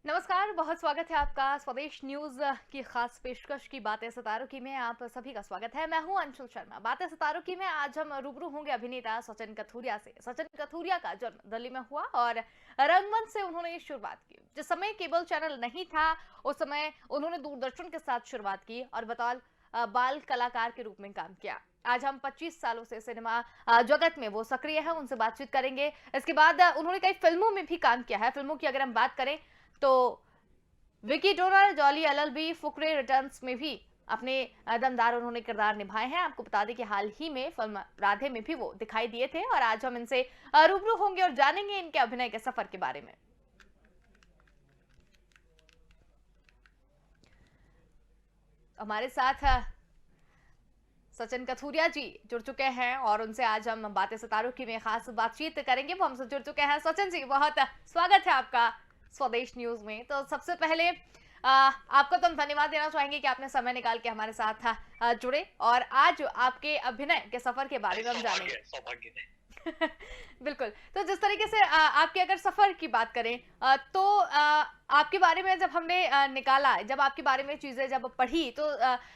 नमस्कार, बहुत स्वागत है आपका स्वदेश न्यूज की खास पेशकश की बातें सितारों की में आप सभी का स्वागत है। मैं हूं अंशुल शर्मा। बातें सितारों की में आज हम रूबरू होंगे अभिनेता सचिन कथूरिया से। सचिन कथूरिया का जन्म दिल्ली में हुआ और रंगमंच से उन्होंने शुरुआत की। जिस समय केबल चैनल नहीं था उस समय उन्होंने दूरदर्शन के साथ शुरुआत की और बतौर बाल कलाकार के रूप में काम किया। आज हम 25 सालों से सिनेमा जगत में वो सक्रिय है, उनसे बातचीत करेंगे। इसके बाद उन्होंने कई फिल्मों में भी काम किया है। फिल्मों की अगर हम बात करें तो Vicky donor, jolly LLB, Fukrey returns में भी अपने दमदार उन्होंने किरदार निभाए हैं। आपको बता दें कि हाल ही में फिल्म राधे में भी वो दिखाई दिए थे और आज हम इनसे रूबरू होंगे और जानेंगे इनके अभिनय के सफर के बारे में। हमारे साथ सचिन कथूरिया जी जुड़ चुके हैं और उनसे आज हम बातें सितारों की में खास बातचीत करेंगे। वो हमसे जुड़ चुके हैं। सचिन जी, बहुत स्वागत है आपका स्वदेश न्यूज में। तो सबसे पहले आपको तो हम धन्यवाद देना चाहेंगे कि आपने समय निकाल के हमारे साथ जुड़े और आज आपके अभिनय के सफर के बारे में हम जानेंगे। सौभाग्य बिल्कुल। तो जिस तरीके से आपके अगर सफर की बात करें तो आपके बारे में जब हमने निकाला, जब आपके बारे में चीजें जब पढ़ी तो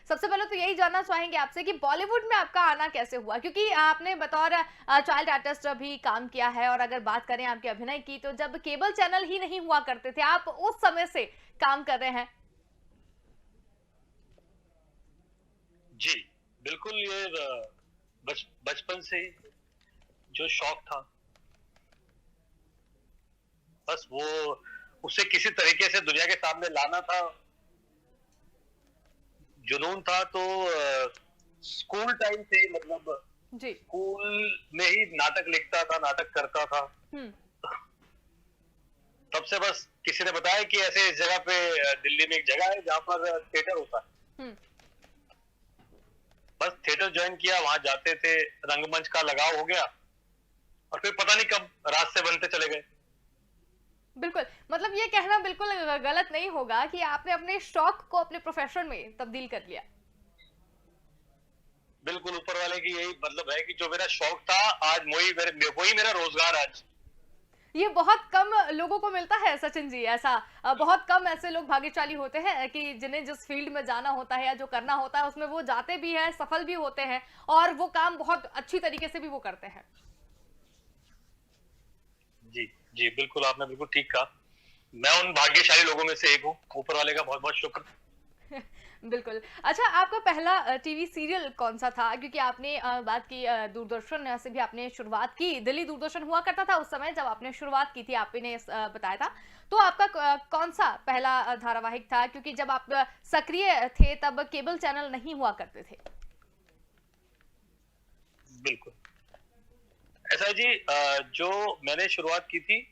सबसे पहले तो यही जानना चाहेंगे आपसे कि बॉलीवुड में आपका आना कैसे हुआ, क्योंकि आपने बतौर चाइल्ड आर्टिस्ट भी काम किया है। और अगर बात करें आपके अभिनय की तो जब केबल चैनल ही नहीं हुआ करते थे, आप उस समय से काम कर रहे हैं। जी बिल्कुल। ये बचपन से ही जो शौक था, बस वो उसे किसी तरीके से दुनिया के सामने लाना था, जुनून था। तो स्कूल टाइम से मतलब जी। स्कूल में ही नाटक लिखता था, नाटक करता था। तब से बस किसी ने बताया कि ऐसे इस जगह पे दिल्ली में एक जगह है जहाँ पर थिएटर होता है। बस थिएटर ज्वाइन किया, वहां जाते थे, रंगमंच का लगाव हो गया और फिर पता नहीं कब रास्ते बनते चले गए। बिल्कुल, मतलब ये कहना बिल्कुल गलत नहीं होगा कि आपने अपने शौक को अपने प्रोफेशन में तब्दील कर लिया। बिल्कुल, ऊपर वाले की यही मतलब है कि जो मेरा शौक था आज वही मेरा रोजगार आज। ये बहुत कम लोगों को मिलता है सचिन जी, ऐसा बहुत कम ऐसे लोग भाग्यशाली होते हैं कि जिन्हें जिस फील्ड में जाना होता है या जो करना होता है उसमें वो जाते भी हैं, सफल भी होते हैं और वो काम बहुत अच्छी तरीके से भी वो करते हैं। जी जी बिल्कुल, आपने बिल्कुल ठीक कहा। मैं उन भाग्यशाली लोगों में से एक हूँ। ऊपर वाले का बहुत बहुत शुक्र। बिल्कुल। अच्छा, आपका पहला टीवी सीरियल कौन सा था? क्योंकि आपने बात की दूरदर्शन से भी आपने शुरुआत की। दिल्ली दूरदर्शन हुआ करता था उस समय जब आपने शुरुआत की थी, आपने बताया था। तो आपका कौन सा पहला धारावाहिक था? क्योंकि जब आप सक्रिय थे तब केबल चैनल नहीं हुआ करते थे। बिल्कुल ऐसा है जी। जो मैंने शुरुआत की थी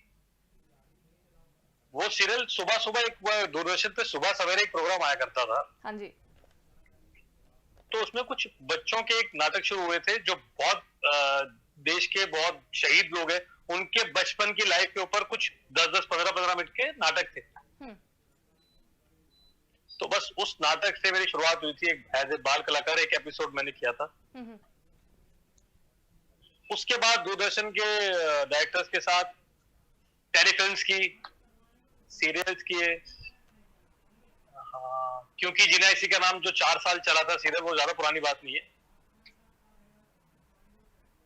वो सीरियल सुबह सुबह एक दूरदर्शन पे सुबह सवेरे एक प्रोग्राम आया करता था। हाँ जी। तो उसमें कुछ बच्चों के एक नाटक शुरू हुए थे जो बहुत देश के बहुत शहीद लोग हैं उनके बचपन की लाइफ के ऊपर कुछ 10-10, 15-15 मिनट के नाटक थे। तो बस उस नाटक से मेरी शुरुआत हुई थी। एक एज ए बाल कलाकार एक एपिसोड मैंने किया था। उसके बाद दूरदर्शन के डायरेक्टर्स के साथ टेलीफिल्म्स की, सीरियल्स किए। क्योंकि जिना इसी का नाम जो 4 साल चला था सीरियल, वो ज्यादा पुरानी बात नहीं है।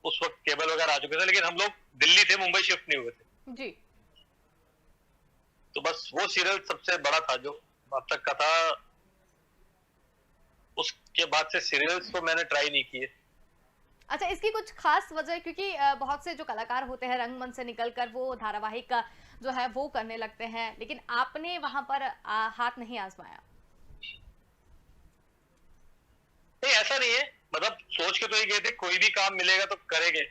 उस वक्त केबल वगैरह आ चुके थे, लेकिन हम लोग दिल्ली थे, मुंबई शिफ्ट नहीं हुए थे जी। तो बस वो सीरियल सबसे बड़ा था जो अब तक का था। उसके बाद से सीरियल्स तो मैंने ट्राई नहीं किए। अच्छा, इसकी कुछ खास वजह? क्योंकि बहुत से जो कलाकार होते हैं रंगमंच से निकलकर वो धारावाहिक का जो है वो करने लगते हैं, लेकिन आपने वहां पर हाथ नहीं आजमाया। नहीं, ऐसा नहीं है। मतलब सोच के तो ही गए थे कोई भी काम मिलेगा तो करेंगे।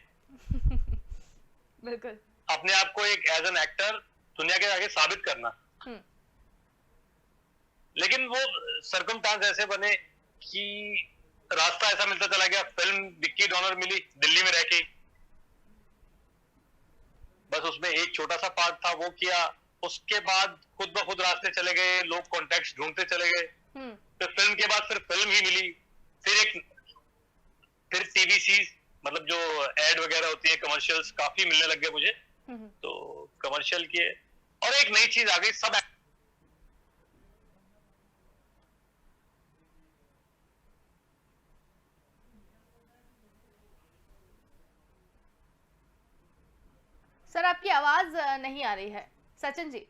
बिल्कुल। अपने आप को एक एज एन एक्टर दुनिया के आगे साबित करना। लेकिन वो सर्कमस्टांस ऐसे बने कि रास्ता ऐसा मिलता चला गया। फिल्म विक्की डोनर मिली दिल्ली में रह के, बस उसमें एक छोटा सा पार्ट था वो किया। उसके बाद खुद ब खुद रास्ते चले गए, लोग कॉन्टेक्ट ढूंढते चले गए। फिर फिल्म के बाद फिर फिल्म ही मिली, फिर टीवीसी, मतलब जो एड वगैरह होती है, कमर्शियल्स काफी मिलने लग गए मुझे। तो कमर्शियल किए और एक नई चीज आ गई, सब आवाज नहीं आ रही है सचिन जी।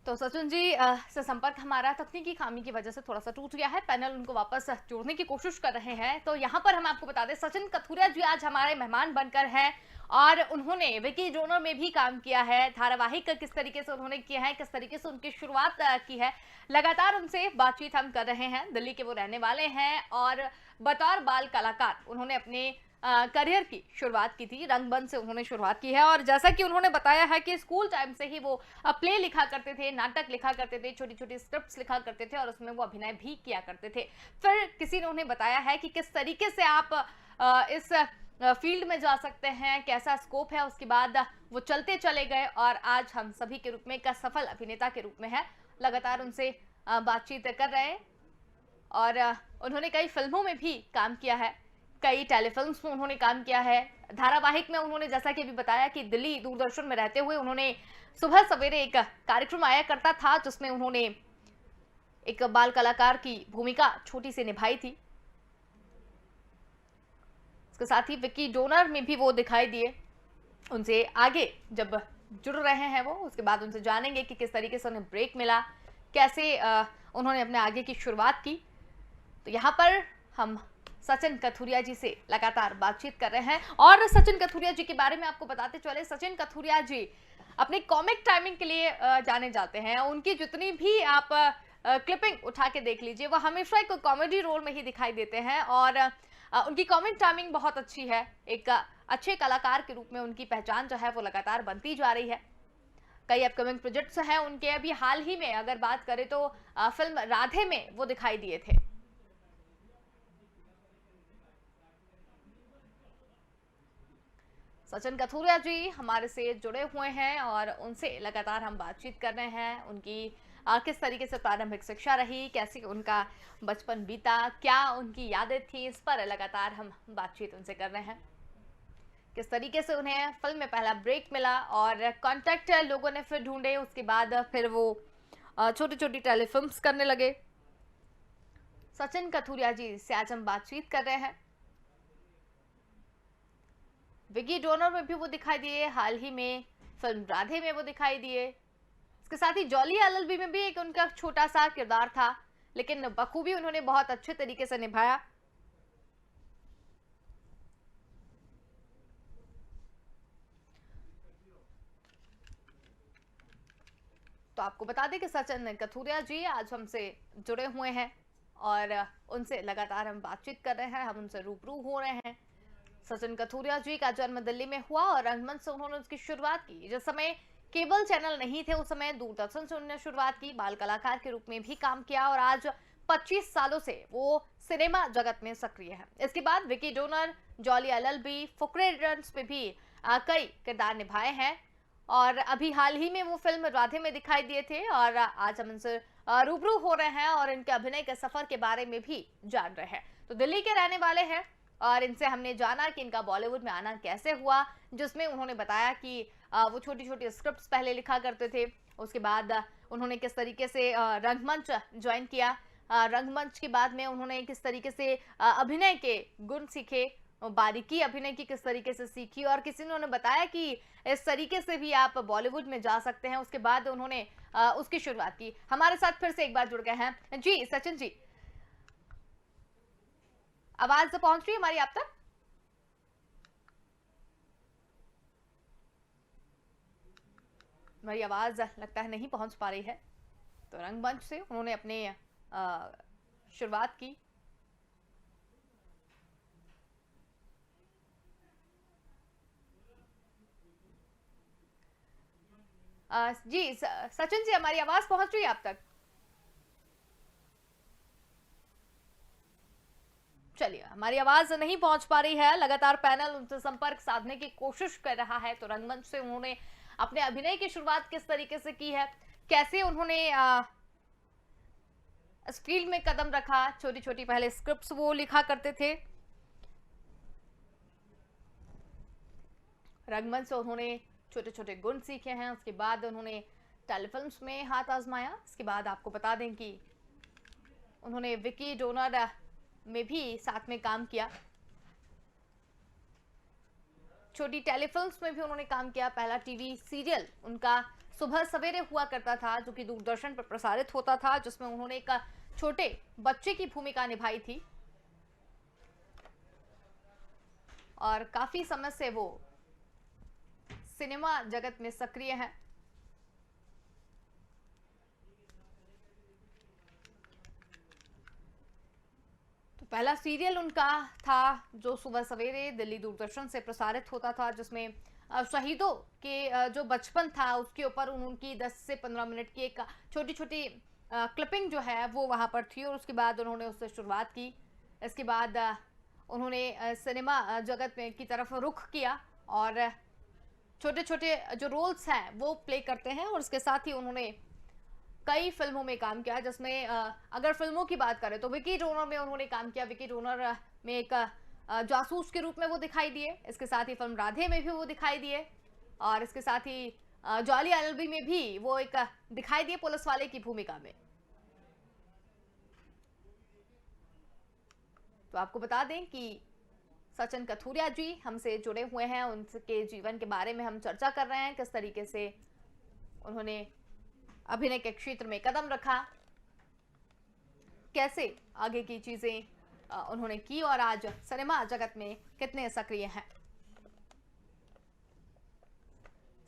तो सचिन जी से संपर्क हमारा तकनीकी खामी की वजह से थोड़ा सा टूट गया है। पैनल उनको वापस जोड़ने की कोशिश कर रहे हैं। तो यहाँ पर हम आपको बता दें, सचिन कथूरिया जी आज हमारे मेहमान बनकर हैं और उन्होंने विकी डोनर में भी काम किया है। धारावाहिक किस तरीके से उन्होंने किया है, किस तरीके से उनकी शुरुआत की है, लगातार उनसे बातचीत हम कर रहे हैं। दिल्ली के वो रहने वाले हैं और बतौर बाल कलाकार उन्होंने अपने करियर की शुरुआत की थी। रंगमंच से उन्होंने शुरुआत की है और जैसा कि उन्होंने बताया है कि स्कूल टाइम से ही वो प्ले लिखा करते थे, नाटक लिखा करते थे, छोटी छोटी स्क्रिप्ट्स लिखा करते थे और उसमें वो अभिनय भी किया करते थे। फिर किसी ने उन्हें बताया है कि किस तरीके से आप इस फील्ड में जा सकते हैं, कैसा स्कोप है। उसके बाद वो चलते चले गए और आज हम सभी के रूप में एक सफल अभिनेता के रूप में है। लगातार उनसे बातचीत कर रहे हैं और उन्होंने कई फिल्मों में भी काम किया है, कई टेलीफिल्म्स में उन्होंने काम किया है। धारावाहिक में उन्होंने, जैसा कि अभी बताया, कि दिल्ली दूरदर्शन में रहते हुए उन्होंने सुबह सवेरे एक कार्यक्रम आया करता था जिसमें उन्होंने एक बाल कलाकार की भूमिका छोटी सी निभाई थी। इसके साथ ही विकी डोनर में भी वो दिखाई दिए। उनसे आगे जब जुड़ रहे हैं वो, उसके बाद उनसे जानेंगे कि किस तरीके से उन्हें ब्रेक मिला, कैसे उन्होंने अपने आगे की शुरुआत की। तो यहाँ पर हम सचिन कथूरिया जी से लगातार बातचीत कर रहे हैं और सचिन कथूरिया जी के बारे में आपको बताते चले। सचिन कथूरिया जी अपनी कॉमिक टाइमिंग के लिए जाने जाते हैं। उनकी जितनी भी आप क्लिपिंग उठा के देख लीजिए, वो हमेशा एक कॉमेडी रोल में ही दिखाई देते हैं और उनकी कॉमिक टाइमिंग बहुत अच्छी है। एक अच्छे कलाकार के रूप में उनकी पहचान जो है वो लगातार बनती जा रही है। कई अपकमिंग प्रोजेक्ट्स हैं उनके। अभी हाल ही में अगर बात करें तो फिल्म राधे में वो दिखाई दिए थे। सचिन कथूरिया जी हमारे से जुड़े हुए हैं और उनसे लगातार हम बातचीत कर रहे हैं। उनकी किस तरीके से प्रारंभिक शिक्षा रही, कैसे उनका बचपन बीता, क्या उनकी यादें थी, इस पर लगातार हम बातचीत उनसे कर रहे हैं। किस तरीके से उन्हें फिल्म में पहला ब्रेक मिला और कॉन्टैक्ट लोगों ने फिर ढूंढे, उसके बाद फिर वो छोटी छोटी टेलीफिल्म्स करने लगे। सचिन कथूरिया जी से आज हम बातचीत कर रहे हैं। विकी डोनर में भी वो दिखाई दिए, हाल ही में फिल्म राधे में वो दिखाई दिए। इसके साथ ही जॉली एलएलबी में भी एक उनका छोटा सा किरदार था, लेकिन बखूबी उन्होंने बहुत अच्छे तरीके से निभाया। तो आपको बता दें कि सचिन कथूरिया जी आज हमसे जुड़े हुए हैं और उनसे लगातार हम बातचीत कर रहे हैं, हम उनसे रूबरू हो रहे हैं। सचिन कथूरिया जी का जन्म दिल्ली में हुआ और रंगमंच से उन्होंने उसकी शुरुआत की। जिस समय केबल चैनल नहीं थे उस समय दूरदर्शन से उन्होंने शुरुआत की, बाल कलाकार के रूप में भी काम किया और आज 25 सालों से वो सिनेमा जगत में सक्रिय है। इसके बाद Vicky donor, jolly LLB, Fukrey returns में भी कई किरदार निभाए हैं और अभी हाल ही में वो फिल्म राधे में दिखाई दिए थे और आज हम इनसे रूबरू हो रहे हैं और इनके अभिनय के सफर के बारे में भी जान रहे हैं। तो दिल्ली के रहने वाले हैं और इनसे हमने जाना कि इनका बॉलीवुड में आना कैसे हुआ, जिसमें उन्होंने बताया कि वो छोटी छोटी स्क्रिप्ट्स पहले लिखा करते थे। उसके बाद उन्होंने किस तरीके से रंगमंच ज्वाइन किया, रंगमंच के बाद में उन्होंने किस तरीके से अभिनय के गुण सीखे, बारीकी अभिनय की किस तरीके से सीखी और किसी ने उन्हें बताया कि इस तरीके से भी आप बॉलीवुड में जा सकते हैं। उसके बाद उन्होंने उसकी शुरुआत की। हमारे साथ फिर से एक बार जुड़ गए हैं जी सचिन जी। आवाज पहुंच रही है हमारी आप तक? हमारी आवाज लगता है नहीं पहुंच पा रही है। तो रंगमंच से उन्होंने अपने शुरुआत की। जी सचिन जी, हमारी आवाज पहुंच रही है आप तक? चलिए, हमारी आवाज नहीं पहुंच पा रही है। लगातार पैनल उनसे संपर्क साधने की कोशिश कर रहा है। तो रंगमंच से उन्होंने अपने अभिनय की शुरुआत किस तरीके से की है, कैसे उन्होंने इस फील्ड में कदम रखा, छोटी छोटी पहले स्क्रिप्ट्स वो लिखा करते थे। रंगमंच से उन्होंने छोटे छोटे गुण सीखे हैं। उसके बाद उन्होंने टेलीफिल्म्स में हाथ आजमाया। इसके बाद आपको बता दें कि उन्होंने विकी डोनर में भी साथ में काम किया। छोटी टेलीफिल्म्स में भी उन्होंने काम किया। पहला टीवी सीरियल उनका सुबह सवेरे हुआ करता था, जो कि दूरदर्शन पर प्रसारित होता था, जिसमें उन्होंने एक छोटे बच्चे की भूमिका निभाई थी और काफी समय से वो सिनेमा जगत में सक्रिय हैं। तो पहला सीरियल उनका था जो सुबह सवेरे दिल्ली दूरदर्शन से प्रसारित होता था, जिसमें शहीदों के जो बचपन था उसके ऊपर उनकी 10 से 15 मिनट की एक छोटी छोटी क्लिपिंग जो है वो वहां पर थी, और उसके बाद उन्होंने उससे शुरुआत की। इसके बाद उन्होंने सिनेमा जगत में की तरफ रुख किया और छोटे छोटे जो रोल्स हैं वो प्ले करते हैं, और उसके साथ ही उन्होंने कई फिल्मों में काम किया, जिसमें अगर फिल्मों की बात करें तो विकी डोनर में उन्होंने काम किया। विकी डोनर में एक जासूस के रूप में वो दिखाई दिए। इसके साथ ही फिल्म राधे में भी वो दिखाई दिए, और इसके साथ ही जॉली एलएलबी में भी वो एक दिखाई दिए पुलिस वाले की भूमिका में। तो आपको बता दें कि सचिन कथूरिया जी हमसे जुड़े हुए हैं, उनके जीवन के बारे में हम चर्चा कर रहे हैं, किस तरीके से उन्होंने अभिनय के क्षेत्र में कदम रखा, कैसे आगे की चीजें उन्होंने की, और आज सिनेमा जगत में कितने सक्रिय हैं।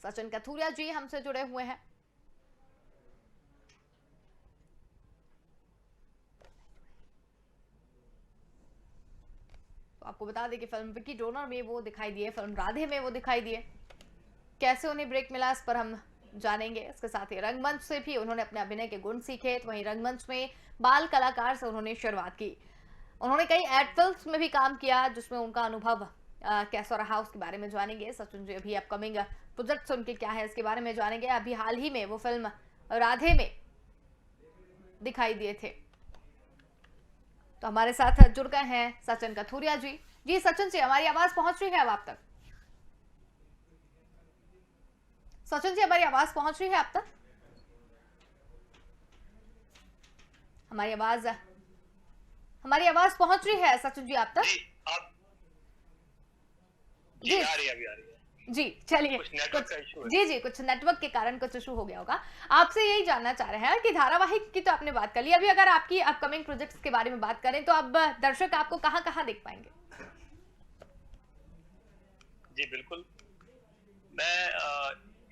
सचिन कथूरिया जी हमसे जुड़े हुए हैं। तो आपको बता दें कि फिल्म विकी डोनर में वो दिखाई दिए, फिल्म राधे में वो दिखाई दिए। कैसे उन्हें ब्रेक मिला इस पर हम जानेंगे। इसके साथ ही रंगमंच से भी उन्होंने अपने अभिनय के गुण सीखे, तो वहीं रंगमंच में बाल कलाकार से उन्होंने शुरुआत की। उन्होंने कई एड फिल्म्स में भी काम किया, जिसमें उनका अनुभव कैसा रहा उसके बारे में जानेंगे। सचिन जी अभी अपकमिंग प्रोजेक्ट्स उनके क्या है इसके बारे में जानेंगे। अभी हाल ही में वो फिल्म राधे में दिखाई दिए थे। तो हमारे साथ जुड़ गए हैं सचिन कथूरिया जी। जी सचिन जी, हमारी आवाज पहुंच रही है अब आप तक? सचिन जी, हमारी आवाज पहुंच रही है आप तक? हमारी आवाज पहुंच रही है सचिन जी आप तक? जी आ रही है। जी चलिए, कुछ नेटवर्क के कारण कुछ इशू हो गया होगा। आपसे यही जानना चाह रहे हैं कि धारावाहिक की तो आपने बात कर ली, अभी अगर आपकी अपकमिंग प्रोजेक्ट्स के बारे में बात करें तो अब दर्शक आपको कहां कहां देख पाएंगे? जी बिल्कुल, मैं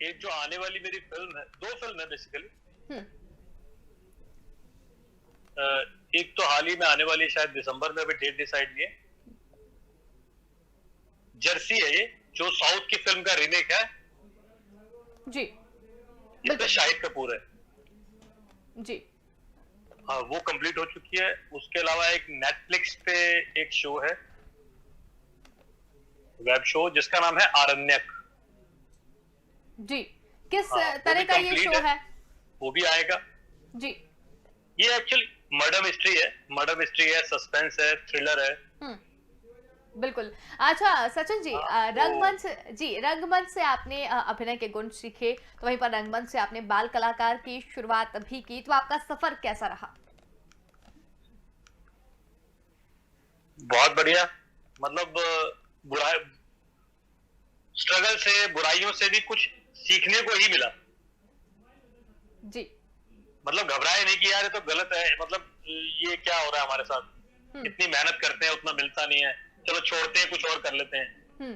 एक जो आने वाली मेरी फिल्म है, 2 फिल्म है बेसिकली। एक तो हाल ही में आने वाली, शायद दिसंबर में, अभी डेट डिसाइड नहीं है। जर्सी है ये, जो साउथ की फिल्म का रीमेक है जी, इसमें शाहिद कपूर है जी। हाँ, वो कंप्लीट हो चुकी है। उसके अलावा एक नेटफ्लिक्स पे एक शो है, वेब शो, जिसका नाम है आरण्यक। जी, किस तरह का ये शो है? वो भी आएगा जी। ये एक्चुअली मर्डर मिस्ट्री है, सस्पेंस है, थ्रिलर है। बिल्कुल। अच्छा सचिन जी, रंगमंच से आपने अभिनय के गुण सीखे, तो वहीं पर रंगमंच से आपने बाल कलाकार की शुरुआत भी की, तो आपका सफर कैसा रहा? बहुत बढ़िया, मतलब स्ट्रगल से, बुराइयों से भी कुछ सीखने को ही मिला जी। मतलब घबराए नहीं कि यार ये तो गलत है, मतलब ये क्या हो रहा है हमारे साथ, इतनी मेहनत करते हैं उतना मिलता नहीं है, चलो छोड़ते हैं, कुछ और कर लेते हैं।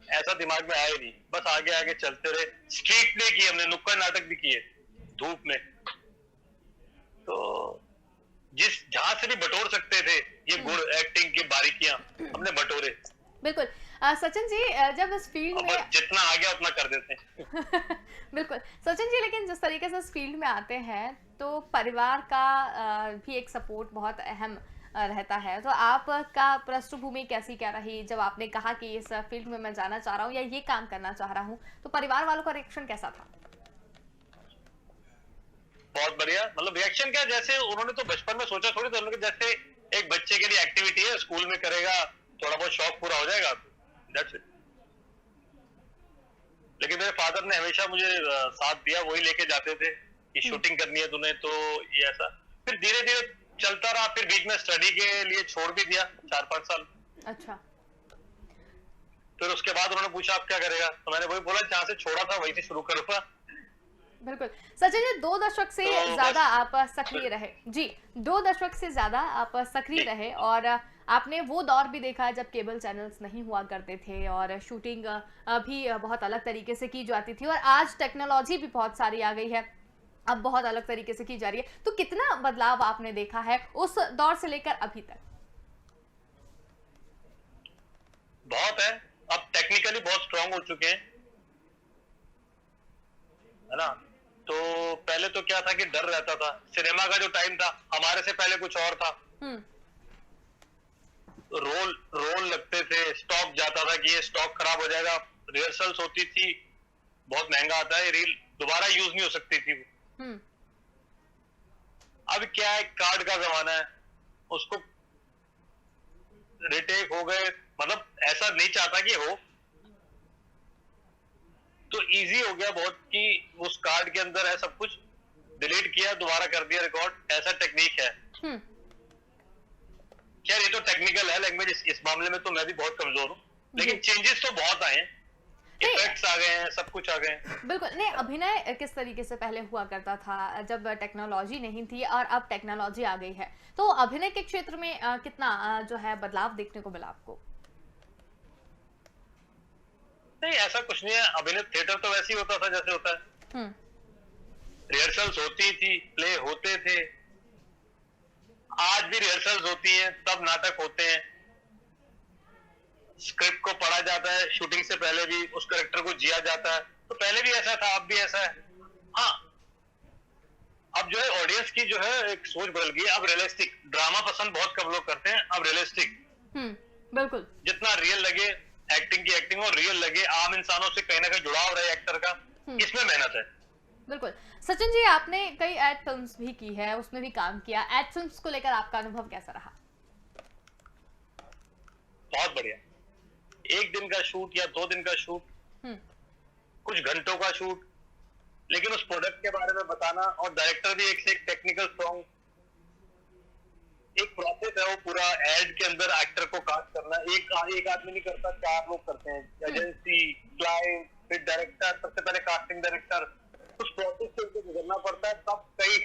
ऐसा दिमाग में आया नहीं, बस आगे आगे चलते रहे। स्ट्रीट प्ले किए हमने, नुक्कड़ नाटक भी किए धूप में, तो जहां से भी बटोर सकते थे ये गुण, एक्टिंग की बारीकियां, हमने बटोरे। बिल्कुल। सचिन जी, जब इस फील्ड में जितना आ गया उतना कर देते हैं। बिल्कुल सचिन जी, लेकिन जिस तरीके से इस फील्ड में आते हैं तो परिवार का भी एक सपोर्ट बहुत अहम रहता है, तो आपका पृष्ठभूमि कैसी क्या रही जब आपने कहा कि इस फील्ड में मैं जाना चाह रहा हूँ या ये काम करना चाह रहा हूँ, तो परिवार वालों का रिएक्शन कैसा था? बहुत बढ़िया, मतलब रिएक्शन क्या, जैसे उन्होंने तो बचपन में सोचा थोड़ी, तो उन्होंने जैसे एक बच्चे के लिए एक्टिविटी है, स्कूल में करेगा, थोड़ा बहुत शौक पूरा हो जाएगा, दैट्स इट। लेकिन मेरे फादर ने हमेशा मुझे साथ दिया, वही लेके जाते थे कि शूटिंग करनी है तूने, तो ये ऐसा। फिर धीरे धीरे चलता रहा, फिर बीच में स्टडी के लिए छोड़ भी दिया 4-5 साल। अच्छा, फिर उसके बाद उन्होंने पूछा आप क्या करेगा, तो मैंने वही बोला जहां से छोड़ा था वहीं से शुरू करूंगा। बिल्कुल। सचिन जी, 2 दशक से तो ज़्यादा बस आप सक्रिय रहे। जी, 2 दशक से ज़्यादा आप सक्रिय रहे और आपने वो दौर भी देखा जब केबल चैनल्स नहीं हुआ करते थे और शूटिंग भी बहुत अलग तरीके से की जाती थी और आज टेक्नोलॉजी भी बहुत सारी आ गई है। अब बहुत अलग तरीके से की जा रही है। तो कितना बदलाव आपने देखा है उस दौर से लेकर अभी तक? बहुत है, अब टेक्निकली बहुत स्ट्रांग हो चुके हैं, है ना। तो पहले तो क्या था कि डर रहता था, सिनेमा का जो टाइम था हमारे से पहले कुछ और था। हम्म। रोल रोल लगते थे, स्टॉक जाता था कि ये स्टॉक खराब हो जाएगा, रिहर्सल्स होती थी, बहुत महंगा आता है, रील दोबारा यूज नहीं हो सकती थी। हम्म। अब क्या है, कार्ड का जमाना है, उसको रिटेक हो गए, मतलब ऐसा नहीं चाहता कि हो, तो इजी हो गया बहुत कि उस कार्ड के अंदर है सब कुछ, डिलीट किया दोबारा कर दिया रिकॉर्ड, ऐसा टेक्निक है। हम्म। खैर ये तो टेक्निकल है लैंग्वेज, इस मामले में तो मैं भी बहुत कमजोर हूँ, लेकिन चेंजेस तो बहुत आए हैं, नहीं, इफेक्ट्स आ गए हैं, सब कुछ आ गए हैं। बिल्कुल नहीं। अभिनय किस तरीके से पहले हुआ करता था जब टेक्नोलॉजी नहीं थी और अब टेक्नोलॉजी आ गई है, तो अभिनय के क्षेत्र में कितना जो है बदलाव देखने को मिला आपको? नहीं ऐसा कुछ नहीं है, अभिनय थिएटर तो वैसे ही होता था जैसे होता है, हम्म। रिहर्सल्स होती थी, प्ले होते थे, आज भी रिहर्सल्स होती हैं, तब नाटक होते हैं, स्क्रिप्ट को पढ़ा जाता है, शूटिंग से पहले भी उस कैरेक्टर को जिया जाता है, तो पहले भी ऐसा था, अब भी ऐसा है। हाँ, अब जो है ऑडियंस की जो है एक सोच बदल गई है, अब रियलिस्टिक ड्रामा पसंद बहुत कम लोग करते हैं, अब रियलिस्टिक, बिल्कुल। जितना रियल लगे, एक्टिंग की एक्टिंग और रियल लगे, आम इंसानों से कहीं ना कहीं जुड़ाव रहे एक्टर का, इसमें मेहनत है। बिल्कुल। सचिन जी, आपने कई एड फिल्म्स भी की है, उसमें भी काम किया, एड फिल्म्स को लेकर आपका अनुभव कैसा रहा? बहुत बढ़िया, 1 दिन का शूट या 2 दिन का शूट, कुछ घंटों का शूट, लेकिन उस प्रोडक्ट के बारे में बताना, और डायरेक्टर भी एक से एक टेक्निकल स्ट्रॉन्ग, एक प्रोसेस है वो पूरा, एड के अंदर एक्टर को कास्ट करना एक आदमी नहीं करता, 4 लोग करते हैं, एजेंसी, क्लाइंट, फिर डायरेक्टर, सबसे पहले कास्टिंग डायरेक्टर, उस प्रोसेस से उनको गुजरना पड़ता है, तब कई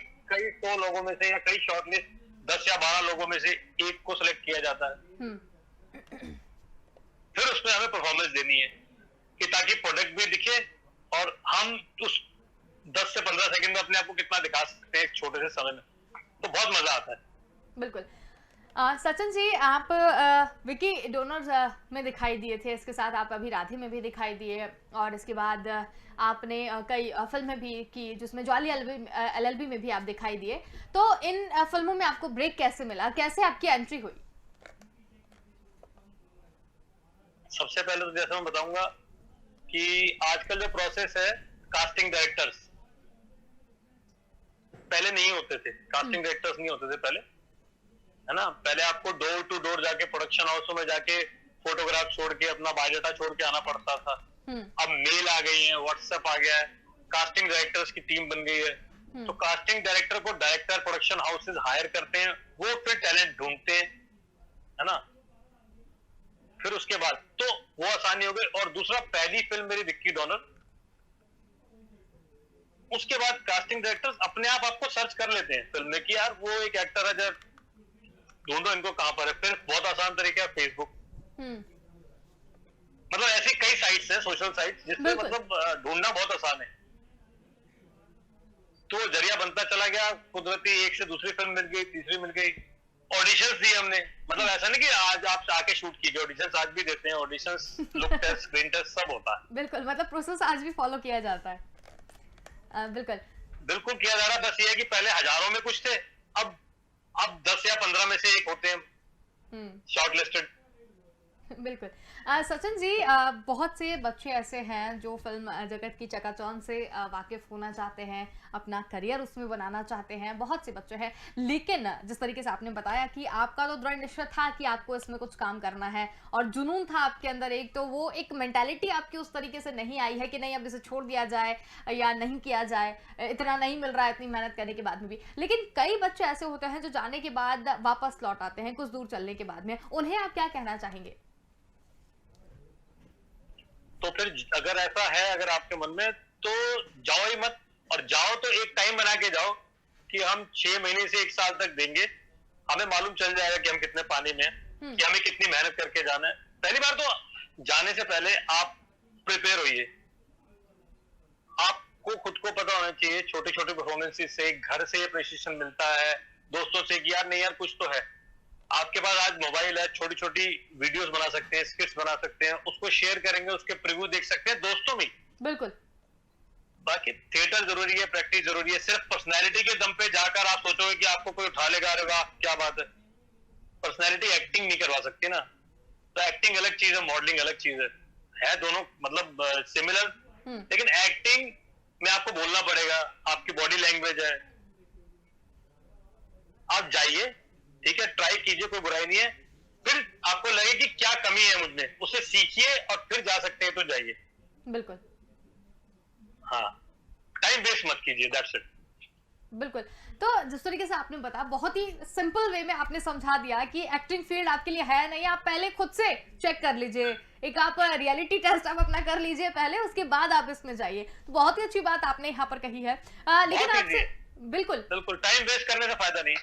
100 लोगों में से या कई शॉर्टलिस्ट 10 या 12 लोगों में से एक को सिलेक्ट किया जाता है। फिर उसमें हमें परफॉर्मेंस देनी है कि ताकि प्रोडक्ट भी दिखे और हम उस 10 से 15 सेकंड में अपने आप को कितना दिखा सकते हैं एक छोटे से समय में, तो बहुत मजा आता है। बिल्कुल। सचिन जी, आप विकी डोनर्स में दिखाई दिए थे, इसके साथ आप अभी राधे में भी दिखाई दिए और इसके बाद आपने कई फिल्में भी की जिसमें ज्वाली एलएलबी में भी आप दिखाई दिए। तो इन फिल्मों में आपको ब्रेक कैसे मिला, कैसे आपकी एंट्री हुई? सबसे पहले तो जैसा मैं बताऊंगा कि आजकल जो प्रोसेस है, कास्टिंग डायरेक्टर्स पहले नहीं होते थे, कास्टिंग डायरेक्टर्स नहीं होते थे पहले, है ना। पहले आपको डोर टू डोर जाके प्रोडक्शन हाउसों में जाके फोटोग्राफ छोड़ के अपना बायोडाटा छोड़ के आना पड़ता था। अब मेल आ गई है, व्हाट्सएप आ गया है, कास्टिंग डायरेक्टर्स की टीम बन गई है, तो कास्टिंग डायरेक्टर को डायरेक्टर प्रोडक्शन हाउसेस हायर करते हैं, वो फिर टैलेंट ढूंढते हैं, है ना। फिर उसके बाद तो वो आसानी हो गई। और दूसरा, पहली फिल्म मेरी विक्की डोनर, उसके बाद कास्टिंग डायरेक्टर्स अपने आप आपको सर्च कर लेते हैं फिल्म में कि यार वो एक एक्टर है, जब ढूंढो इनको कहां पर है। फिर बहुत आसान तरीका है फेसबुक, मतलब ऐसी कई साइट्स हैं, सोशल साइट्स, जिसमें मतलब ढूंढना बहुत आसान है। तो जरिया बनता चला गया, कुदरती एक से दूसरी फिल्म मिल गई, तीसरी मिल गई, ऑडिशंस दिए हमने, मतलब ऐसा नहीं कि आज आप आके शूट कीजिए, ऑडिशंस आज भी देते हैं, auditions, look test, screen test सब होता है। बिल्कुल, मतलब प्रोसेस आज भी फॉलो किया जाता है। बिल्कुल किया जा रहा है, बस ये है कि पहले हजारों में कुछ थे, अब 10 या 15 में से एक होते हैं शॉर्टलिस्टेड। बिल्कुल। सचिन जी, बहुत से बच्चे ऐसे हैं जो फिल्म जगत की चकाचौंध से वाकिफ होना चाहते हैं, अपना करियर उसमें बनाना चाहते हैं, बहुत से बच्चे हैं, लेकिन जिस तरीके से आपने बताया कि आपका तो दृढ़ निश्चय था कि आपको इसमें कुछ काम करना है और जुनून था आपके अंदर एक, तो वो एक मेंटालिटी आपकी उस तरीके से नहीं आई है कि नहीं अब इसे छोड़ दिया जाए या नहीं किया जाए, इतना नहीं मिल रहा है इतनी मेहनत करने के बाद में भी। लेकिन कई बच्चे ऐसे होते हैं जो जाने के बाद वापस लौट आते हैं कुछ दूर चलने के बाद में, उन्हें आप क्या कहना चाहेंगे? तो फिर अगर ऐसा है अगर आपके मन में, तो जाओ ही मत। और जाओ तो एक टाइम बना के जाओ कि हम 6 महीने से 1 साल तक देंगे, हमें मालूम चल जाएगा कि हम कितने पानी में हैं, कि हमें कितनी मेहनत करके जाना है। पहली बार तो जाने से पहले आप प्रिपेयर होइए, आपको खुद को पता होना चाहिए। छोटे छोटे परफॉर्मेंसेस से, घर से अप्रिसिएशन मिलता है, दोस्तों से कि यार नहीं यार कुछ तो है। आपके पास आज मोबाइल है, छोटी छोटी वीडियोस बना सकते हैं, स्किट्स बना सकते हैं, उसको शेयर करेंगे, उसके प्रीव्यू देख सकते हैं दोस्तों में। बिल्कुल। बाकी थिएटर जरूरी है, प्रैक्टिस जरूरी है। सिर्फ पर्सनैलिटी के दम पे जाकर आप सोचोगे कि आपको कोई उठा लेगा, अरे वाह क्या बात है। पर्सनैलिटी एक्टिंग नहीं करवा सकती ना। तो एक्टिंग अलग चीज है, मॉडलिंग अलग चीज है दोनों मतलब सिमिलर। लेकिन एक्टिंग में आपको बोलना पड़ेगा, आपकी बॉडी लैंग्वेज है। आप जाइए, ठीक है, ट्राई कीजिए, कोई बुराई नहीं है। फिर आपको लगे कि क्या कमी है मुझमें, उससे सीखिए और फिर जा सकते हैं तो जाइए। बिल्कुल। हाँ, टाइम वेस्ट मत कीजिए, दैट्स इट। बिल्कुल। तो जिस तरीके से आपने बताया, बहुत ही सिंपल वे में आपने समझा दिया कि एक्टिंग फील्ड आपके लिए है नहीं। आप पहले खुद से चेक कर लीजिए, एक आप रियलिटी टेस्ट आप अपना कर लीजिए पहले, उसके बाद आप इसमें जाइए। तो बहुत ही अच्छी बात आपने यहाँ पर कही है। लेकिन आपसे बिल्कुल बिल्कुल टाइम वेस्ट करने से फायदा नहीं।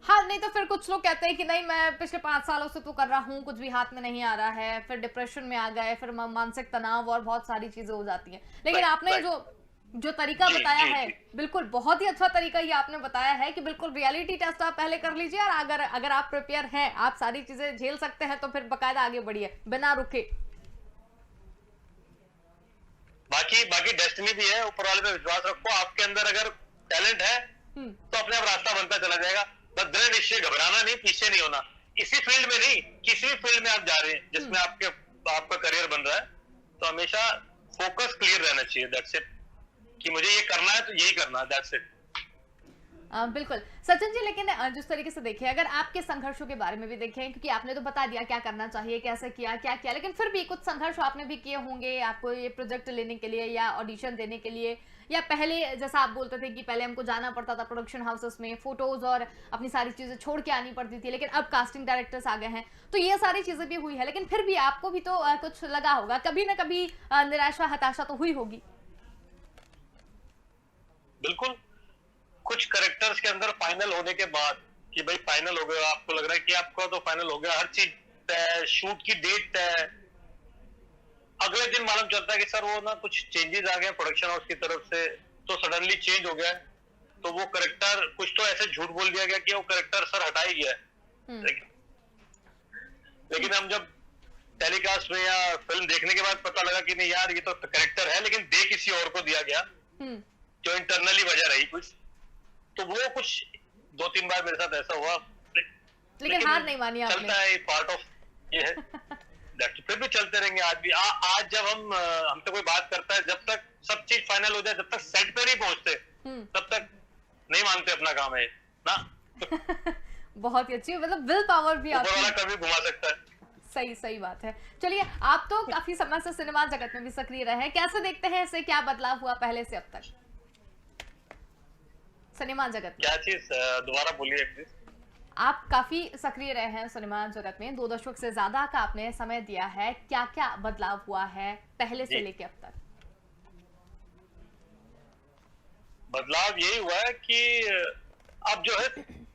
हाँ, नहीं तो फिर कुछ लोग कहते हैं कि नहीं मैं पिछले 5 सालों से तो कर रहा हूँ, कुछ भी हाथ में नहीं आ रहा है, फिर डिप्रेशन में आ गए, फिर मानसिक तनाव और बहुत सारी चीजें हो जाती हैं। लेकिन आपने जो तरीका बताया है, बिल्कुल बहुत ही अच्छा तरीका ये आपने बताया है कि बिल्कुल रियलिटी टेस्ट आप पहले कर लीजिए, और अगर आप प्रिपेयर हैं, आप सारी चीजें झेल सकते हैं, तो फिर बकायदा आगे बढ़िए बिना रुके। बाकी डेस्टिनी भी है, ऊपर वाले पे विश्वास रखो। आपके अंदर अगर टैलेंट है तो अपने आप रास्ता बनता चला जाएगा। बस दृढ़ निश्चय, घबराना नहीं, पीछे नहीं होना। इसी फील्ड में नहीं, किसी भी फील्ड में आप जा रहे हैं जिसमें आपका करियर बन रहा है, तो हमेशा फोकस क्लियर रहना चाहिए। दैट्स इट, कि मुझे ये करना है तो यही करना है, दैट्स इट। बिल्कुल सचिन जी, लेकिन जिस तरीके से देखें, अगर आपके संघर्षों के बारे में भी देखें, क्योंकि आपने तो बता दिया क्या करना चाहिए, कैसे किया, क्या किया, लेकिन फिर भी कुछ संघर्ष आपने भी किए होंगे, आपको ये प्रोजेक्ट लेने के लिए या ऑडिशन देने के लिए, या पहले जैसा आप बोलते थे कि पहले हमको जाना पड़ता था प्रोडक्शन हाउसेस में, फोटोज और अपनी सारी चीजें छोड़ के आनी पड़ती थी, लेकिन अब कास्टिंग डायरेक्टर्स आ गए हैं, तो ये सारी चीजें भी हुई है। लेकिन फिर भी आपको भी तो कुछ लगा होगा, कभी ना कभी निराशा हताशा तो हुई होगी। बिल्कुल, कुछ कैरेक्टर्स के अंदर फाइनल होने के बाद कि भाई फाइनल हो गया, आपको लग रहा है कि आपका तो फाइनल हो गया, हर चीज तय, शूट की डेट तय, अगले दिन मालूम चलता है कि सर वो ना कुछ चेंजेस आ गए प्रोडक्शन हाउस की तरफ से, तो सडनली चेंज हो गया। तो वो कैरेक्टर कुछ तो ऐसे झूठ बोल दिया गया कि वो कैरेक्टर सर हटा ही गया। लेकिन हम जब टेलीकास्ट में या फिल्म देखने के बाद पता लगा कि नहीं यार ये तो कैरेक्टर है, लेकिन दे किसी और को दिया गया, जो इंटरनली वजह रही कुछ, तो वो कुछ 2-3 बार मेरे साथ ऐसा हुआ। लेकिन हार नहीं मानी आपने। चलता है, पार्ट ऑफ ये है। फिर भी चलते रहेंगे आज भी। आज जब हमसे कोई बात करता है, जब तक सब चीज फाइनल हो जाए, जब तक सेट पे नहीं पहुंचते, तब तक नहीं मानते अपना काम है ना। बहुत ही अच्छी, मतलब विल पावर भी ऊपर वाला कभी घुमा सकता है। सही बात है। चलिए, आप तो काफी समय से सिनेमा जगत में भी सक्रिय रहे हैं, कैसे देखते हैं इसे, क्या बदलाव हुआ पहले से अब तक सिनेमा जगत में? क्या चीज दोबारा बोलिए प्लीज। आप काफी सक्रिय रहे हैं सिनेमा जगत में, 2 दशक से ज्यादा का आपने समय दिया है, क्या क्या बदलाव हुआ है पहले से लेके अब तक? बदलाव यही हुआ है कि अब जो है,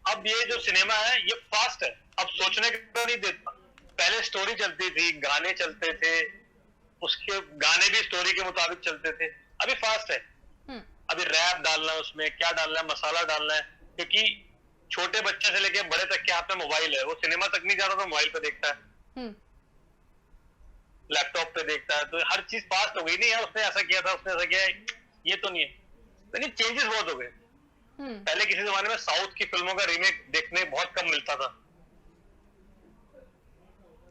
अब ये जो सिनेमा है ये फास्ट है, अब सोचने का नहीं देता। पहले स्टोरी चलती थी, गाने चलते थे, उसके गाने भी स्टोरी के मुताबिक चलते थे। अभी फास्ट है, अभी रैप डालना है, उसमें क्या डालना है, मसाला डालना है, क्योंकि छोटे बच्चे से लेके बड़े तक के हाथ में मोबाइल है। वो सिनेमा तक नहीं जाता तो मोबाइल पे देखता है, लैपटॉप पे देखता है, तो हर चीज फास्ट हो गई। नहीं यार उसने ऐसा किया था, उसने ऐसा किया है, ये तो नहीं है, लेकिन चेंजेस बहुत हो गए। पहले किसी जमाने में साउथ की फिल्मों का रीमेक देखने बहुत कम मिलता था,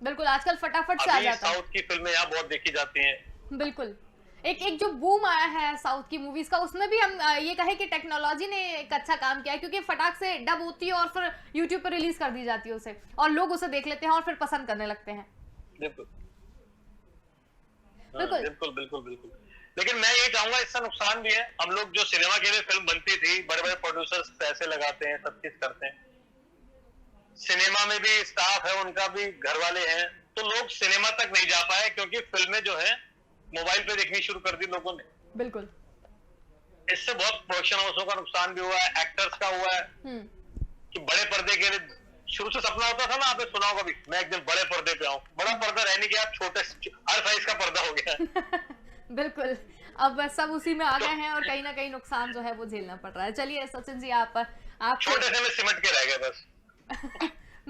बिल्कुल आजकल फटाफट से आ जाता है। साउथ की फिल्में यहाँ बहुत देखी जाती हैं। बिल्कुल, एक जो बूम आया है साउथ की मूवीज का, उसमें भी हम ये कहे कि टेक्नोलॉजी ने एक अच्छा काम किया है, क्योंकि फटाक से डब होती है और फिर यूट्यूब पर रिलीज कर दी जाती है उसे, और लोग उसे देख लेते हैं और फिर पसंद करने लगते हैं। बिल्कुल बिल्कुल बिल्कुल बिल्कुल। लेकिन मैं ये चाहूंगा, इसका नुकसान भी है। हम लोग जो सिनेमा के लिए फिल्म बनती थी, बड़े बड़े प्रोड्यूसर्स पैसे लगाते हैं, सब चीज करते हैं, सिनेमा में भी स्टाफ है, उनका भी घर वाले हैं, तो लोग सिनेमा तक नहीं जा पाए, क्योंकि फिल्में जो है मोबाइल पे देखनी शुरू कर दी लोगों ने। बिल्कुल। इससे बहुत प्रोडक्शन हाउसों का नुकसान भी हुआ है, एक्टर्स का हुआ है कि बड़े पर्दे के लिए शुरू से सपना होता था ना, आपने सुना होगा भी, मैं एक दिन बड़े पर्दे पे आऊं। बड़ा पर्दा रह नहीं गया, आप छोटे हर साइज का पर्दा हो गया है। बिल्कुल, अब सब उसी में आ तो गए हैं और कहीं ना कहीं नुकसान जो है वो झेलना पड़ रहा है। चलिए सचिन जी, आप छोटे से में सिमट के रह गए बस।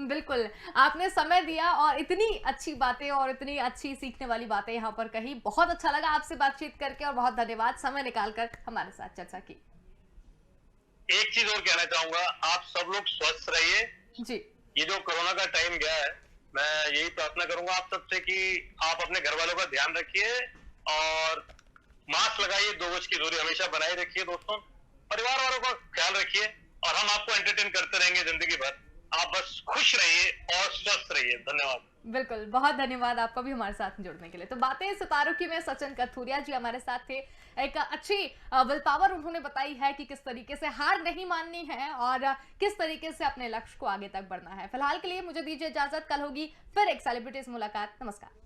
बिल्कुल, आपने समय दिया और इतनी अच्छी बातें और इतनी अच्छी सीखने वाली बातें यहाँ पर कही। बहुत अच्छा लगा आपसे बातचीत करके और बहुत धन्यवाद समय निकाल कर हमारे साथ चर्चा की। एक चीज और कहना चाहूंगा, आप सब लोग स्वस्थ रहिए। जी। ये जो कोरोना का टाइम गया है, मैं यही प्रार्थना करूंगा आप सबसे कि आप अपने घर वालों का ध्यान रखिए और मास्क लगाइए, 2 गज की दूरी हमेशा बनाए रखिए दोस्तों, परिवार वालों का ख्याल रखिए और हम आपको एंटरटेन करते रहेंगे जिंदगी भर। आप बस खुश रहिए और स्वस्थ रहिए। धन्यवाद। बिल्कुल, बहुत धन्यवाद आपका भी हमारे साथ जुड़ने के लिए। तो बातें सितारों की में सचिन कथूरिया जी हमारे साथ थे। एक अच्छी विल पावर उन्होंने बताई है कि किस तरीके से हार नहीं माननी है और किस तरीके से अपने लक्ष्य को आगे तक बढ़ना है। फिलहाल के लिए मुझे दीजिए इजाजत, कल होगी फिर एक सेलिब्रिटी से मुलाकात। नमस्कार।